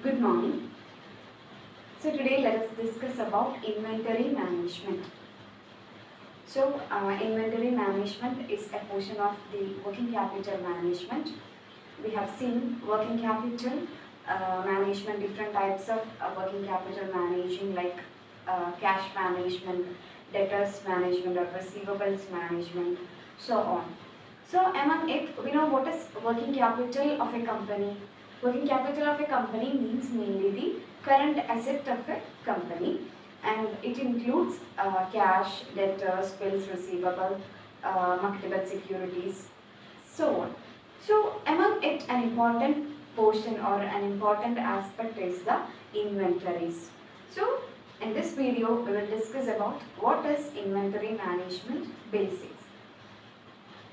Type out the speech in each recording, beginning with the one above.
Good morning. So today let us discuss about inventory management. Inventory management is a portion of the working capital management. We have seen working capital management, different types of working capital managing like cash management, debtors management or receivables management, so on. So among it, we know what is working capital of a company. Working capital of a company means mainly the current asset of a company, and it includes cash, debtors, bills receivable, marketable securities, so on. So among it, an important portion or an important aspect is the inventories. So in this video, we will discuss about what is inventory management basics.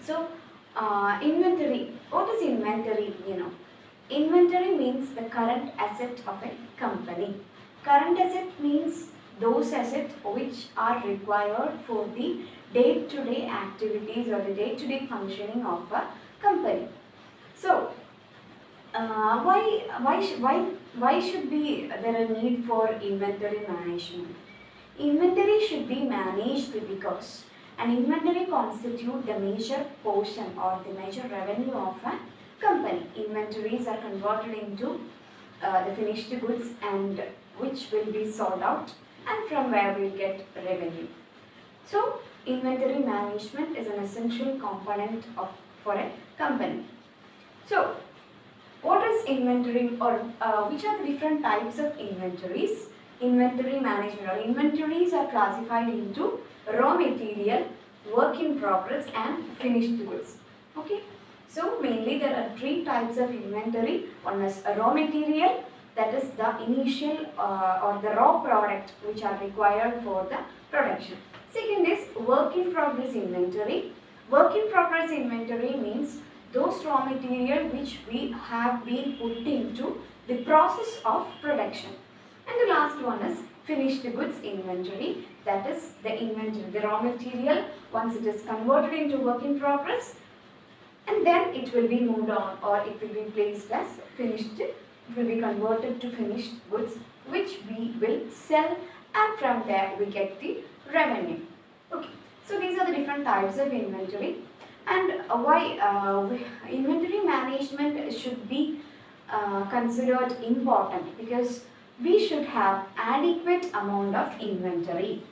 So inventory, what is inventory? Inventory means the current asset of a company. Current asset means those assets which are required for the day-to-day activities or the day-to-day functioning of a company. So, why should be there a need for inventory management? Inventory should be managed because an inventory constitutes the major portion or the major revenue of a company. Inventories are converted into the finished goods and which will be sold out, and from where we get revenue. So inventory management is an essential component for a company. So what is inventory, or which are the different types of inventories? Inventory management or inventories are classified into raw material, work in progress and finished goods. Okay. So mainly there are three types of inventory. One is a raw material, that is the initial or the raw product which are required for the production. Second is work in progress inventory. Work in progress inventory means those raw material which we have been put into the process of production. And the last one is finished goods inventory, that is the inventory, the raw material once it is converted into work in progress, and then it will be moved on or it will be placed as finished, it will be converted to finished goods which we will sell, and from there we get the revenue. Okay, so these are the different types of inventory, and why inventory management should be considered important, because we should have adequate amount of inventory.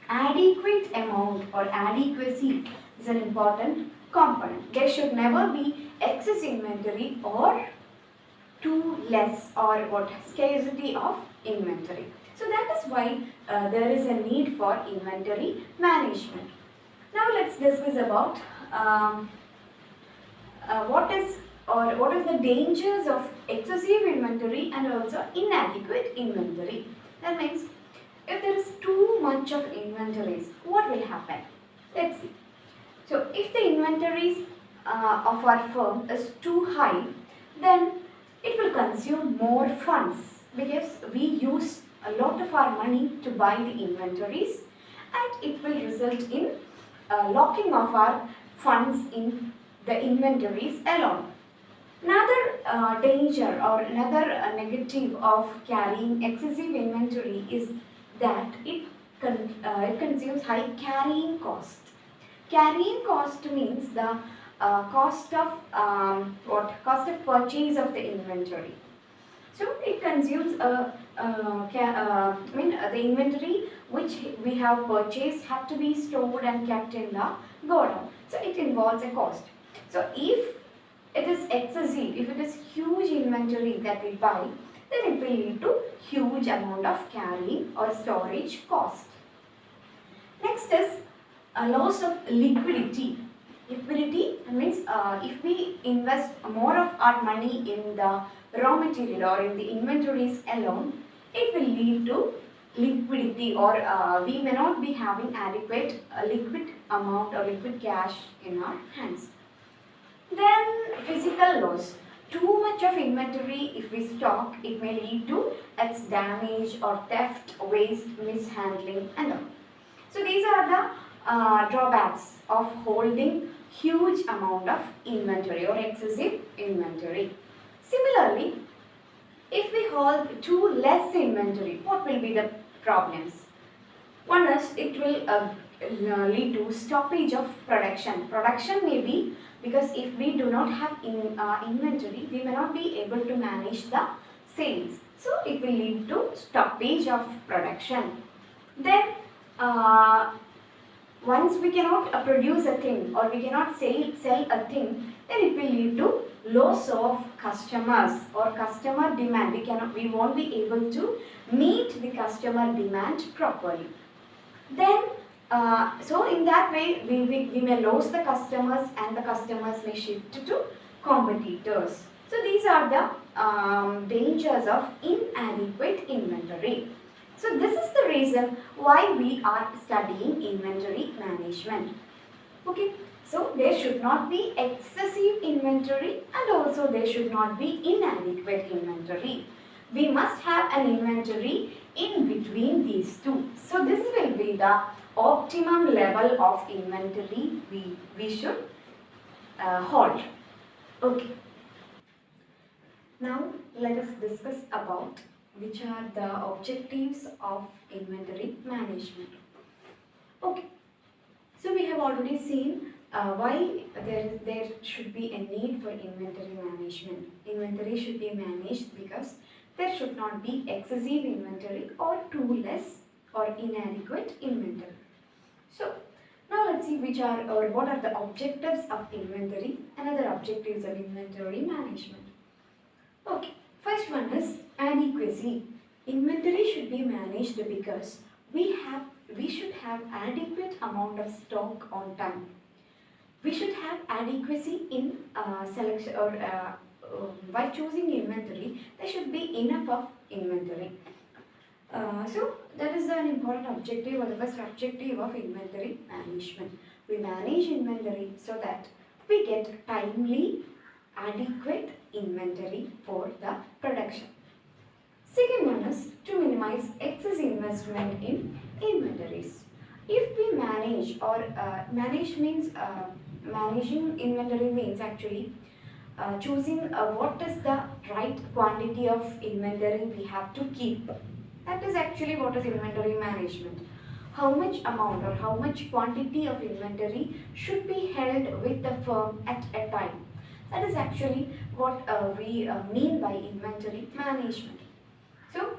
Adequate amount or adequacy is an important component. There should never be excess inventory or too less or scarcity of inventory. So that is why there is a need for inventory management. Now let's discuss about what is the dangers of excessive inventory and also inadequate inventory. That means if there is too much of inventories, what will happen? Let's see. So if the inventories of our firm is too high, then it will consume more funds, because we use a lot of our money to buy the inventories, and it will result in locking of our funds in the inventories alone. Another danger or another negative of carrying excessive inventory is that it consumes high carrying cost. Carrying cost means the cost of cost of purchase of the inventory. So it consumes the inventory which we have purchased have to be stored and kept in the godown. So it involves a cost. So if it is excessive, if it is huge inventory that we buy, then it will lead to huge amount of carrying or storage cost. Next is a loss of liquidity. Liquidity means if we invest more of our money in the raw material or in the inventories alone, it will lead to liquidity, or we may not be having adequate liquid amount or liquid cash in our hands. Then physical loss. Too much of inventory if we stock, it may lead to its damage or theft, waste, mishandling and all. So these are the drawbacks of holding huge amount of inventory or excessive inventory. Similarly, if we hold too less inventory, what will be the problems? One is it will lead to stoppage of production. Production may be because if we do not have inventory, we may not be able to manage the sales. So it will lead to stoppage of production. Then once we cannot produce a thing or we cannot sell a thing, then it will lead to loss of customers or customer demand. We won't be able to meet the customer demand properly. Then so in that way we may lose the customers and the customers may shift to competitors. So these are the dangers of inadequate inventory. So this is the reason why we are studying inventory management. Okay, so there should not be excessive inventory and also there should not be inadequate inventory. We must have an inventory in between these two. So this will be the optimum level of inventory we should hold. Okay. Now let us discuss about which are the objectives of inventory management. Okay, so we have already seen why there should be a need for inventory management. Inventory should be managed because there should not be excessive inventory or too less or inadequate inventory. So now let's see which are or what are the objectives of inventory and other objectives of inventory management. Okay, first one is adequacy. Inventory should be managed because we should have adequate amount of stock on time. We should have adequacy in selection or by choosing inventory. There should be enough of inventory. So that is an important objective or the first objective of inventory management. We manage inventory so that we get timely, adequate inventory for the production. Second one is to minimize excess investment in inventories. If we manage or managing inventory means actually choosing what is the right quantity of inventory we have to keep. That is actually what is inventory management. How much amount or how much quantity of inventory should be held with the firm at a time. That is actually what we mean by inventory management. So,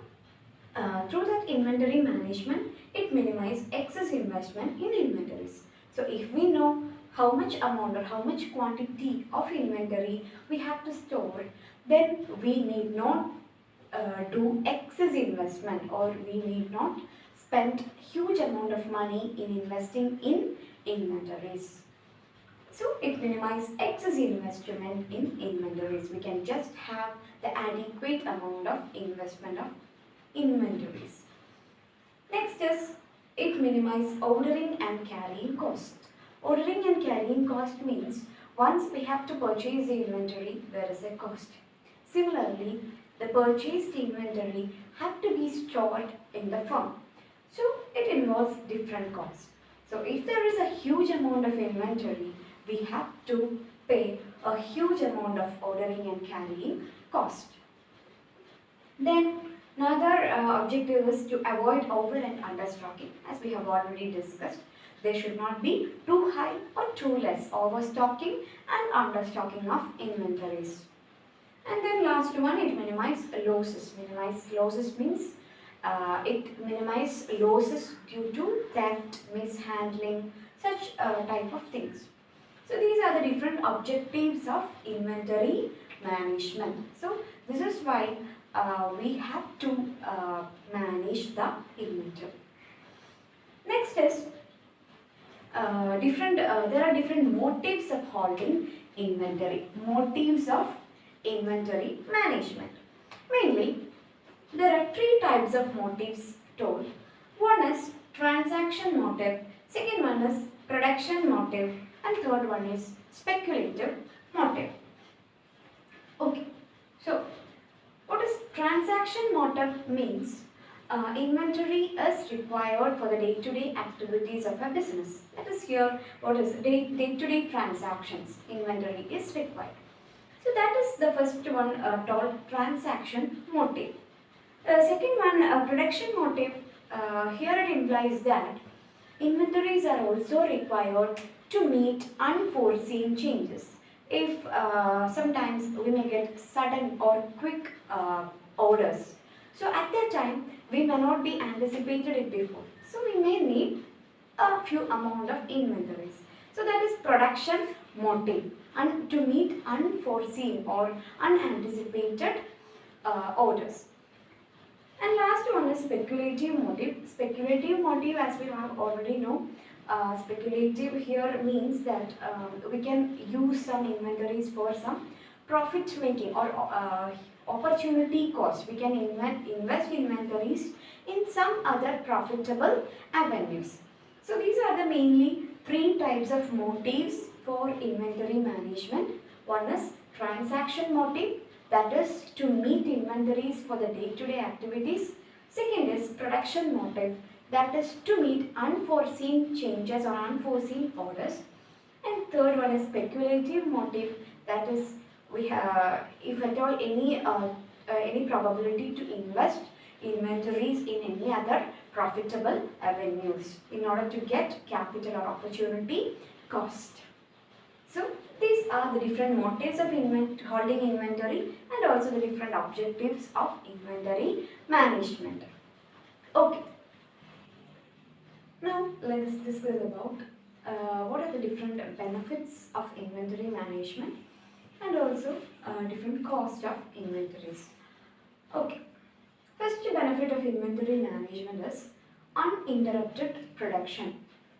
through that inventory management, it minimizes excess investment in inventories. So, if we know how much amount or how much quantity of inventory we have to store, then we need not do excess investment or we need not spend huge amount of money in investing in inventories. So it minimizes excess investment in inventories. We can just have the adequate amount of investment of inventories. Next is it minimizes ordering and carrying cost. Ordering and carrying cost means once we have to purchase the inventory, there is a cost. Similarly, the purchased inventory have to be stored in the firm. So it involves different costs. So if there is a huge amount of inventory, we have to pay a huge amount of ordering and carrying cost. Then another objective is to avoid over and understocking, as we have already discussed. There should not be too high or too less overstocking and understocking of inventories. And then last one, it minimizes losses. Minimize losses means it minimizes losses due to theft, mishandling, such type of things. So these are the different objectives of inventory management. So this is why we have to manage the inventory. Next is there are different motives of holding inventory. Motives of inventory management. Mainly, there are three types of motives told. One is transaction motive, second one is production motive, and third one is speculative motive. Okay, so what is transaction motive means? Inventory is required for the day-to-day activities of a business. That is here what is day-to-day transactions. Inventory is required. So that is the first one told transaction motive. Second one, production motive. Here it implies that inventories are also required to meet unforeseen changes. If sometimes we may get sudden or quick orders, so at that time we may not be anticipated it before. So we may need a few amount of inventories. So that is production motive and to meet unforeseen or unanticipated orders. And last one is speculative motive. Speculative motive, as we have already know, speculative here means that we can use some inventories for some profit making or opportunity cost. We can invest inventories in some other profitable avenues. So these are the mainly three types of motives for inventory management. One is transaction motive, that is to meet inventories for the day-to-day activities. Second is production motive, that is to meet unforeseen changes or unforeseen orders. And third one is speculative motive, that is we have if at all any probability to invest inventories in any other profitable avenues in order to get capital or opportunity cost. So these are the different motives of holding inventory and also the different objectives of inventory management. Okay. Now let us discuss about what are the different benefits of inventory management and also different cost of inventories. Okay. First benefit of inventory management is uninterrupted production.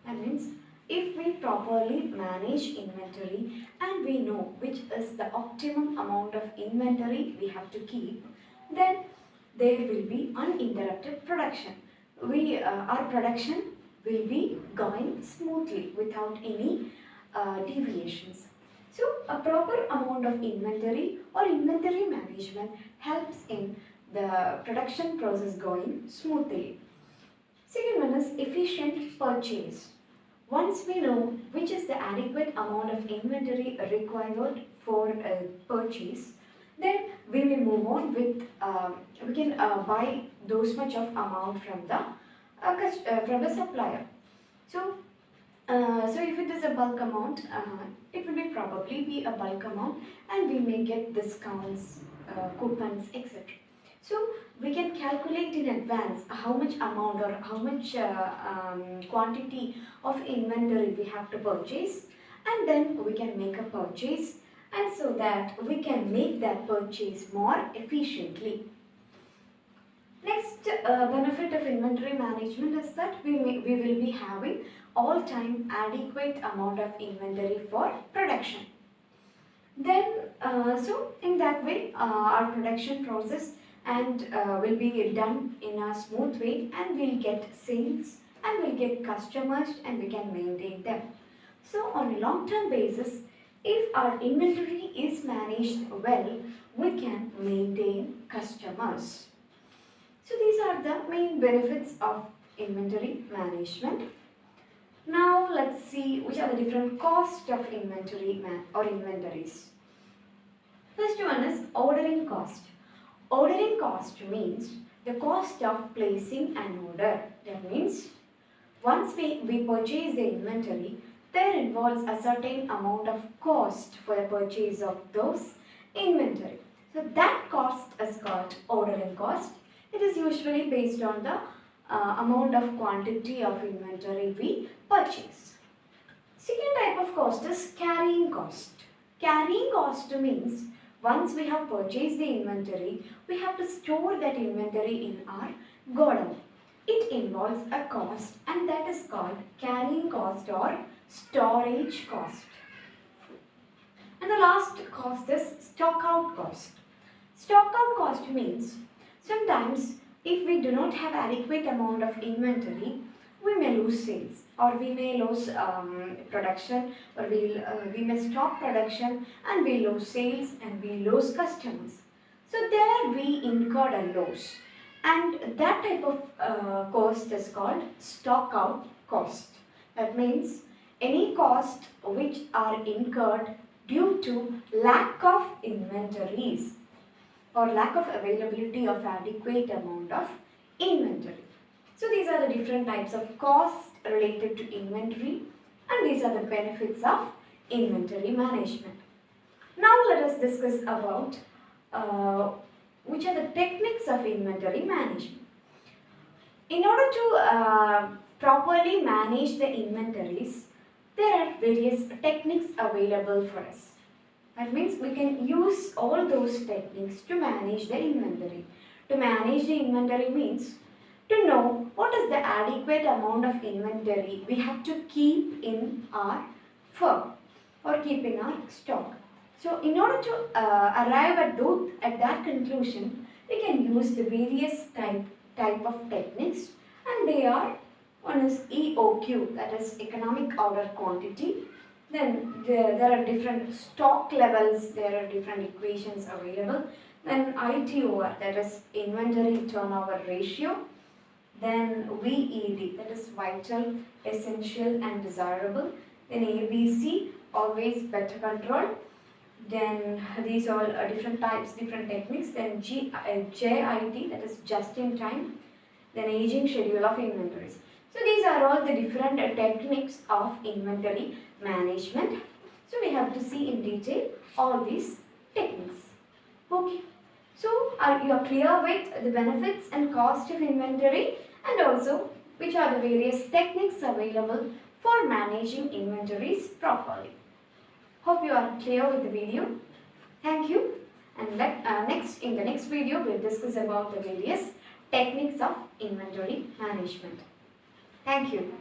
That means if we properly manage inventory and we know which is the optimum amount of inventory we have to keep, then there will be uninterrupted production. Our production will be going smoothly without any deviations. So a proper amount of inventory or inventory management helps in the production process going smoothly. Second one is efficient purchase. Once we know which is the adequate amount of inventory required for a purchase, then we will move on with we can buy those much of amount from the supplier. So so if it is a bulk amount, it will probably be a bulk amount and we may get discounts, coupons, etc. So we can calculate in advance how much amount or how much quantity of inventory we have to purchase, and then we can make a purchase, and so that we can make that purchase more efficiently. Next benefit of inventory management is that we will be having all time adequate amount of inventory for production. Then so in that way our production process and will be done in a smooth way, and we'll get sales and we'll get customers and we can maintain them. So on a long term basis, if our inventory is managed well, we can maintain customers. So these are the main benefits of inventory management. Now let's see which are the different costs of inventory or inventories. First one is ordering cost. Ordering cost means the cost of placing an order. That means once we purchase the inventory, there involves a certain amount of cost for the purchase of those inventory. So that cost is called ordering cost. It is usually based on the amount of quantity of inventory we purchase. Second type of cost is carrying cost. Carrying cost means once we have purchased the inventory, we have to store that inventory in our godown. It involves a cost, and that is called carrying cost or storage cost. And the last cost is stock out cost. Stock out cost means sometimes if we do not have adequate amount of inventory, we may lose sales, or we may lose production, or we may stop production and we lose sales and we lose customers. So there we incurred a loss, and that type of cost is called stock out cost. That means any cost which are incurred due to lack of inventories. or lack of availability of adequate amount of inventory. So these are the different types of cost related to inventory, and these are the benefits of inventory management. Now let us discuss about which are the techniques of inventory management. In order to properly manage the inventories, there are various techniques available for us. That means we can use all those techniques to manage the inventory. To manage the inventory means to know what is the adequate amount of inventory we have to keep in our firm or keep in our stock. So in order to arrive at that conclusion, we can use the various type of techniques, and they are, one is EOQ, that is economic order quantity. Then there are different stock levels, there are different equations available. Then ITOR, that is inventory turnover ratio. Then VED, that is vital, essential and desirable. Then ABC, always better control. Then these all are different types, different techniques. Then JIT, that is just in time. Then aging schedule of inventories. So these are all the different techniques of inventory management. So we have to see in detail all these techniques. Okay. So are you clear with the benefits and cost of inventory, and also which are the various techniques available for managing inventories properly? Hope you are clear with the video. Thank you. And in the next video we'll discuss about the various techniques of inventory management. Thank you.